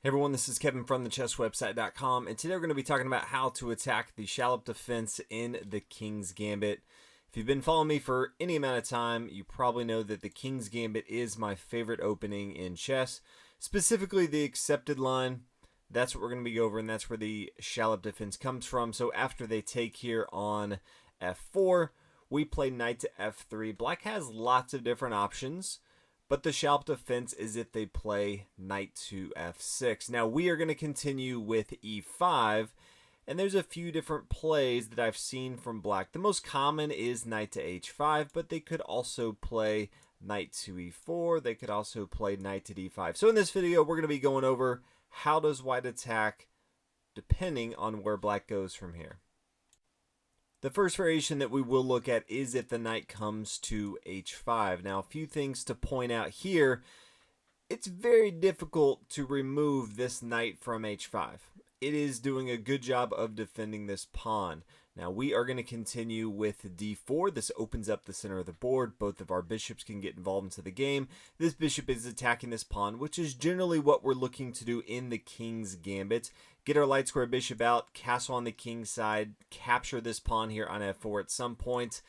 Hey everyone, this is Kevin from thechesswebsite.com, and today we're going to be talking about how to attack the Schallop defense in the King's Gambit. If you've been following me for any amount of time, you probably know that the King's Gambit is my favorite opening in chess, specifically the accepted line. That's what we're going to be over, and that's where the Schallop defense comes from. So after they take here on f4, we play knight to f3. Black has lots of different options, but the Schallop defense is if they play knight to f6. Now we are going to continue with e5, and there's a few different plays that I've seen from black. The most common is knight to h5, but they could also play knight to e4. They could also play knight to d5. So in this video, we're going to be going over how does white attack depending on where black goes from here. The first variation that we will look at is if the knight comes to h5. Now, a few things to point out here. It's very difficult to remove this knight from h5. It is doing a good job of defending this pawn. Now, we are going to continue with d4. This opens up the center of the board. Both of our bishops can get involved into the game. This bishop is attacking this pawn, which is generally what we're looking to do in the King's Gambit. Get our light square bishop out, castle on the king's side, capture this pawn here on f4 at some point.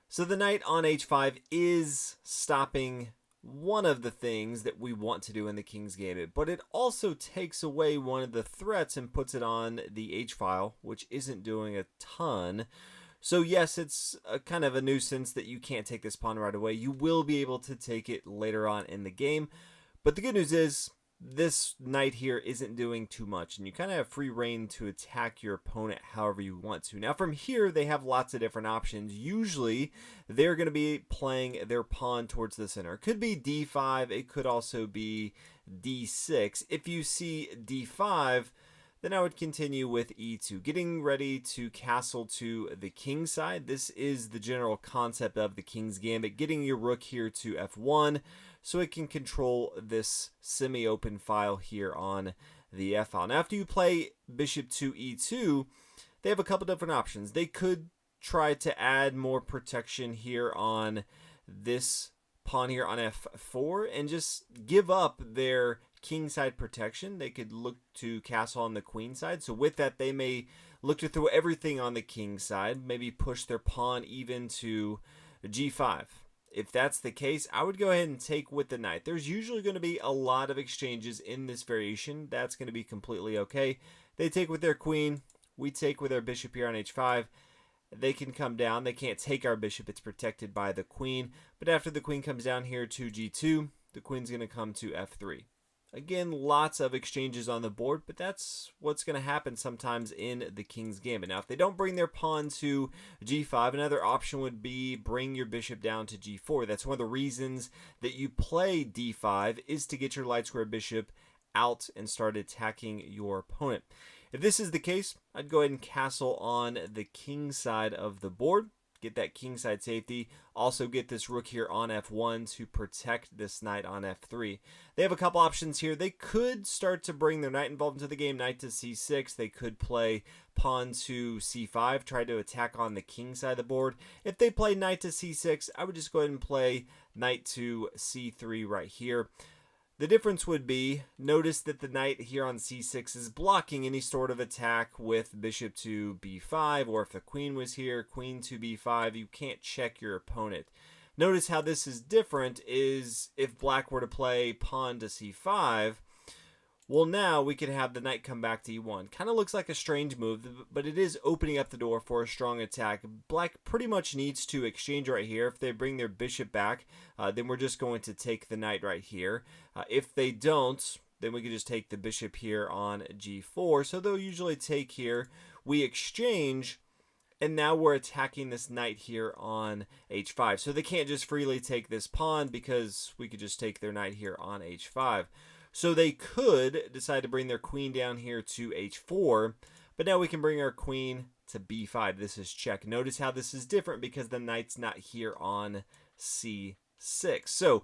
So the knight on h5 is stopping one of the things that we want to do in the King's Gambit, but it also takes away one of the threats and puts it on the h-file, which isn't doing a ton. So yes, it's a kind of a nuisance that you can't take this pawn right away. You will be able to take it later on in the game, but the good news is this knight here isn't doing too much, and you kind of have free reign to attack your opponent however you want to. Now from here, they have lots of different options. Usually, they're going to be playing their pawn towards the center. It could be d5, it could also be d6. If you see d5, then I would continue with e2, getting ready to castle to the king's side. This is the general concept of the King's Gambit, getting your rook here to f1, so it can control this semi-open file here on the f-file. Now, after you play bishop to e2, they have a couple different options. They could try to add more protection here on this pawn here on f4 and just give up their king side protection. They could look to castle on the queen side. So with that, they may look to throw everything on the king side, maybe push their pawn even to g5. If that's the case, I would go ahead and take with the knight. There's usually going to be a lot of exchanges in this variation. That's going to be completely okay. They take with their queen. We take with our bishop here on h5. They can come down. They can't take our bishop. It's protected by the queen. But after the queen comes down here to g2, the queen's going to come to f3. Again, lots of exchanges on the board, but that's what's going to happen sometimes in the King's Gambit. Now, if they don't bring their pawn to g5, another option would be bring your bishop down to g4. That's one of the reasons that you play d5 is to get your light square bishop out and start attacking your opponent. If this is the case, I'd go ahead and castle on the king side of the board. Get that king side safety. Also get this rook here on f1 to protect this knight on f3. They have a couple options here. They could start to bring their knight involved into the game, knight to c6. They could play pawn to c5, try to attack on the king side of the board. If they play knight to c6, I would just go ahead and play knight to c3 right here. The difference would be, notice that the knight here on c6 is blocking any sort of attack with bishop to b5, or if the queen was here, queen to b5, you can't check your opponent. Notice how this is different is if black were to play pawn to c5, well, now we could have the knight come back to e1. Kind of looks like a strange move, but it is opening up the door for a strong attack. Black pretty much needs to exchange right here. If they bring their bishop back, then we're just going to take the knight right here. If they don't, then we could just take the bishop here on g4. So they'll usually take here. We exchange, and now we're attacking this knight here on h5. So they can't just freely take this pawn because we could just take their knight here on h5. So they could decide to bring their queen down here to h4, but now we can bring our queen to b5. This is check. Notice how this is different because the knight's not here on c6. So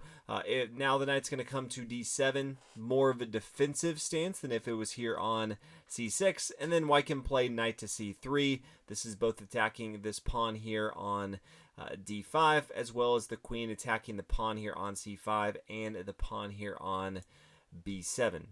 now the knight's going to come to d7, more of a defensive stance than if it was here on c6, and then white can play knight to c3. This is both attacking this pawn here on d5, as well as the queen attacking the pawn here on c5 and the pawn here on b7.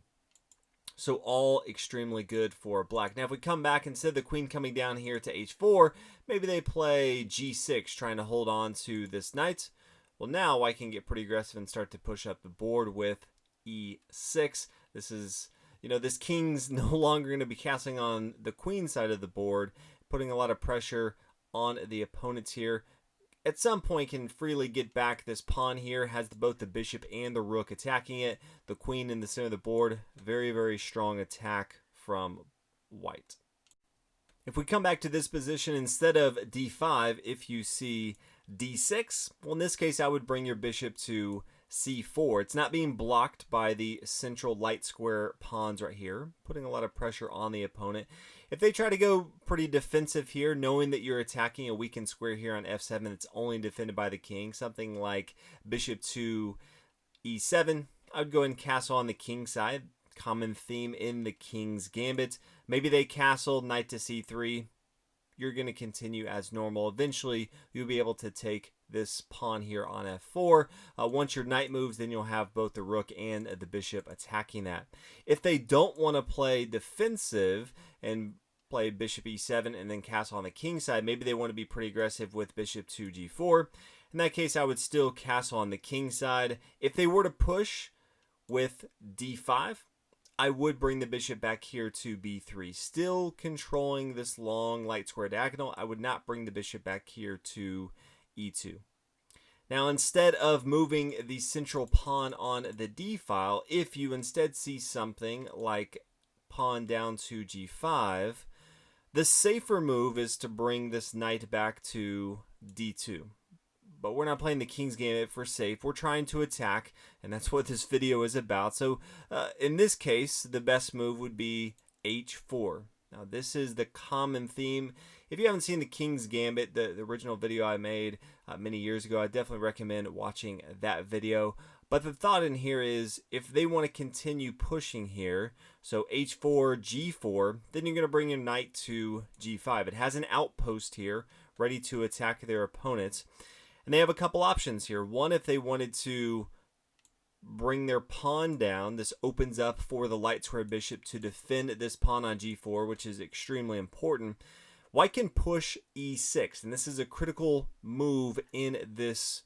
So all extremely good for black. Now if we come back, instead of the queen coming down here to h4, maybe they play g6, trying to hold on to this knight. Well, now white can get pretty aggressive and start to push up the board with e6. This is, this king's no longer going to be castling on the queen side of the board, putting a lot of pressure on the opponents here. At some point can freely get back this pawn here, has both the bishop and the rook attacking it. The queen in the center of the board, very, very strong attack from white. If we come back to this position, instead of d5, if you see d6, well, in this case, I would bring your bishop to c4. It's not being blocked by the central light square pawns right here, putting a lot of pressure on the opponent. If they try to go pretty defensive here, knowing that you're attacking a weakened square here on f7 that's only defended by the king, something like bishop to e7, I would go ahead and castle on the king side. Common theme in the King's Gambit. Maybe they castle, knight to c3. You're going to continue as normal. Eventually, you'll be able to take this pawn here on f4. Once your knight moves, then you'll have both the rook and the bishop attacking that. If they don't want to play defensive and play bishop e7 and then castle on the king side, maybe they want to be pretty aggressive with bishop to g4. In that case, I would still castle on the king side. If they were to push with d5, I would bring the bishop back here to b3, still controlling this long light square diagonal. I would not bring the bishop back here to e2. Now, instead of moving the central pawn on the d file, if you instead see something like pawn down to g5, the safer move is to bring this knight back to d2. But we're not playing the King's Gambit for safe. We're trying to attack, and that's what this video is about. So in this case, the best move would be h4. Now, this is the common theme. If you haven't seen the King's Gambit, the original video I made many years ago, I definitely recommend watching that video. But the thought in here is, if they want to continue pushing here, so h4, g4, then you're going to bring your knight to g5. It has an outpost here, ready to attack their opponents. And they have a couple options here. One, if they wanted to bring their pawn down, this opens up for the light square bishop to defend this pawn on g4, which is extremely important. White can push e6, and this is a critical move in this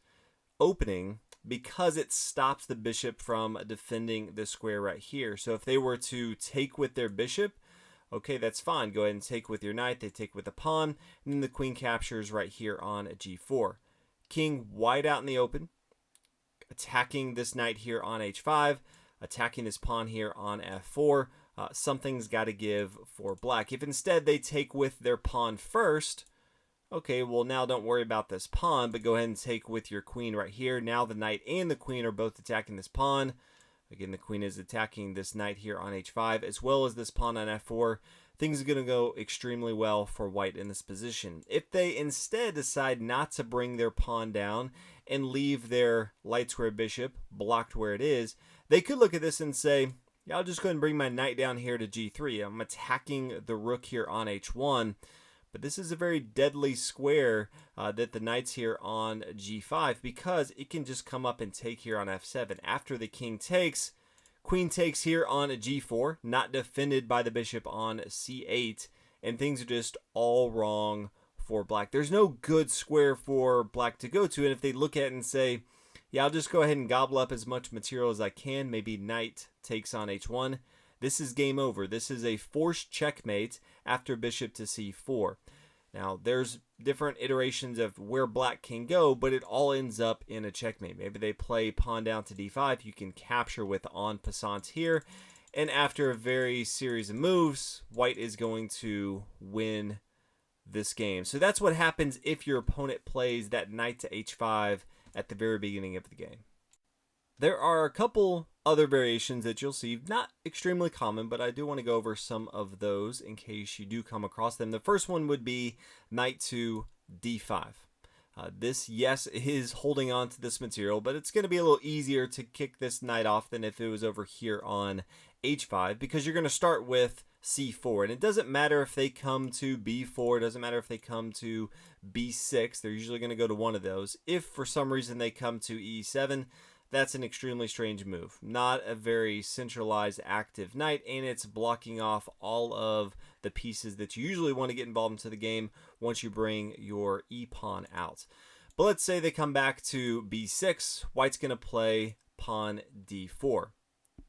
opening because it stops the bishop from defending the square right here. So if they were to take with their bishop, okay, that's fine. Go ahead and take with your knight. They take with the pawn, and then the queen captures right here on g4. King wide out in the open, attacking this knight here on h5, attacking this pawn here on f4. Something's got to give for black. If instead they take with their pawn first, okay, well, now don't worry about this pawn, but go ahead and take with your queen right here. Now the knight and the queen are both attacking this pawn. Again, the queen is attacking this knight here on h5, as well as this pawn on f4. Things are going to go extremely well for white in this position. If they instead decide not to bring their pawn down and leave their light square bishop blocked where it is, they could look at this and say, yeah, I'll just go ahead and bring my knight down here to g3. I'm attacking the rook here on h1. But this is a very deadly square that the knight's here on g5, because it can just come up and take here on f7. After the king takes, queen takes here on g4, not defended by the bishop on c8, and things are just all wrong for black. There's no good square for black to go to, and if they look at it and say, yeah, I'll just go ahead and gobble up as much material as I can, maybe knight takes on h1, this is game over. This is a forced checkmate after bishop to c4. Now, there's different iterations of where black can go, but it all ends up in a checkmate. Maybe they play pawn down to d5. You can capture with en passant here. And after a very series of moves, white is going to win this game. So that's what happens if your opponent plays that knight to h5 at the very beginning of the game. There are a couple other variations that you'll see, not extremely common, but I do want to go over some of those in case you do come across them. The first one would be knight to d5. This, yes, is holding on to this material, but it's going to be a little easier to kick this knight off than if it was over here on h5, because you're going to start with c4, and it doesn't matter if they come to b4, it doesn't matter if they come to b6, they're usually going to go to one of those. If for some reason they come to e7, that's an extremely strange move. Not a very centralized active knight, and it's blocking off all of the pieces that you usually want to get involved into the game once you bring your e-pawn out. But let's say they come back to b6. White's going to play pawn d4.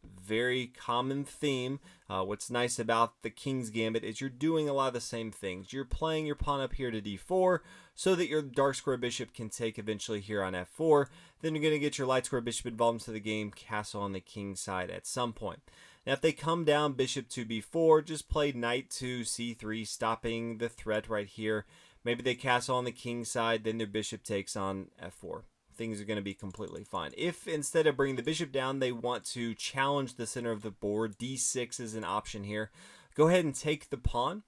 Very common theme. What's nice about the King's Gambit is you're doing a lot of the same things. You're playing your pawn up here to d4 so that your dark square bishop can take eventually here on f4. Then you're going to get your light square bishop involved into the game, castle on the king side at some point. Now if they come down bishop to b4, just play knight to c3, stopping the threat right here. Maybe they castle on the king side, then their bishop takes on f4. Things are going to be completely fine. If instead of bringing the bishop down, they want to challenge the center of the board, d6 is an option here. Go ahead and take the pawn.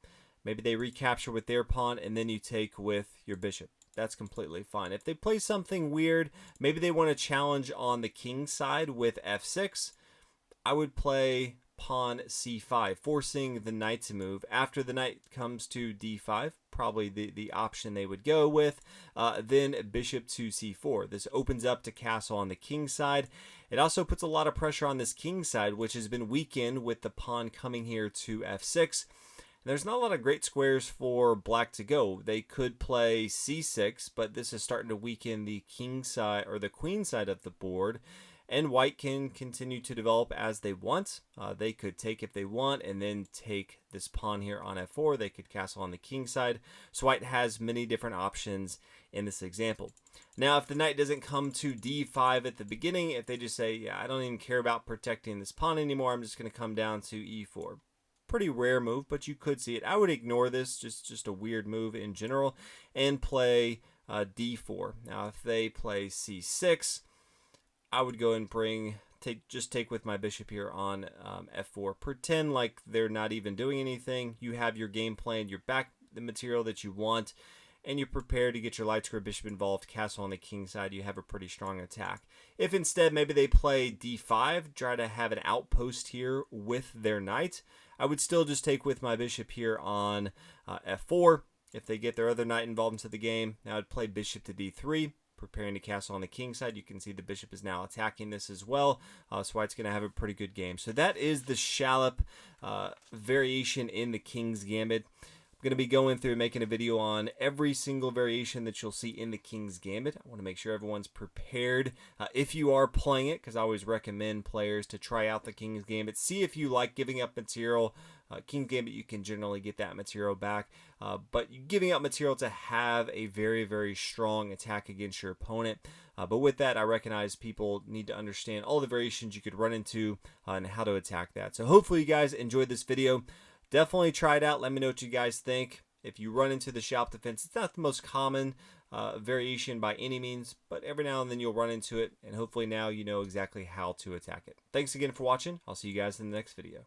Maybe they recapture with their pawn, and then you take with your bishop. That's completely fine. If they play something weird, maybe they want to challenge on the king side with f6, I would play pawn c5, forcing the knight to move. After the knight comes to d5, probably the option they would go with, then bishop to c4. This opens up to castle on the king side. It also puts a lot of pressure on this king side, which has been weakened with the pawn coming here to f6. There's not a lot of great squares for black to go. They could play c6, but this is starting to weaken the king side or the queen side of the board. And white can continue to develop as they want. They could take if they want and then take this pawn here on f4. They could castle on the king side. So white has many different options in this example. Now, if the knight doesn't come to d5 at the beginning, if they just say, yeah, I don't even care about protecting this pawn anymore, I'm just going to come down to e4. Pretty rare move, but you could see it. I would ignore this, just a weird move in general, and play d4. Now, if they play c6, I would go and just take with my bishop here on f4. Pretend like they're not even doing anything. You have your game plan, you're back the material that you want, and you're prepared to get your light square bishop involved, castle on the king side. You have a pretty strong attack. If instead maybe they play d5, try to have an outpost here with their knight, I would still just take with my bishop here on f4. If they get their other knight involved into the game, now I'd play bishop to d3. Preparing to castle on the king side. You can see the bishop is now attacking this as well. So white's going to have a pretty good game. So that is the Schallop variation in the King's Gambit. I'm going to be going through and making a video on every single variation that you'll see in the King's Gambit. I want to make sure everyone's prepared if you are playing it, because I always recommend players to try out the King's Gambit. See if you like giving up material. King's Gambit, you can generally get that material back, but giving up material to have a very, very strong attack against your opponent. But with that, I recognize people need to understand all the variations you could run into and how to attack that. So hopefully you guys enjoyed this video. Definitely try it out. Let me know what you guys think. If you run into the Schallop defense, it's not the most common variation by any means, but every now and then you'll run into it, and hopefully now you know exactly how to attack it. Thanks again for watching. I'll see you guys in the next video.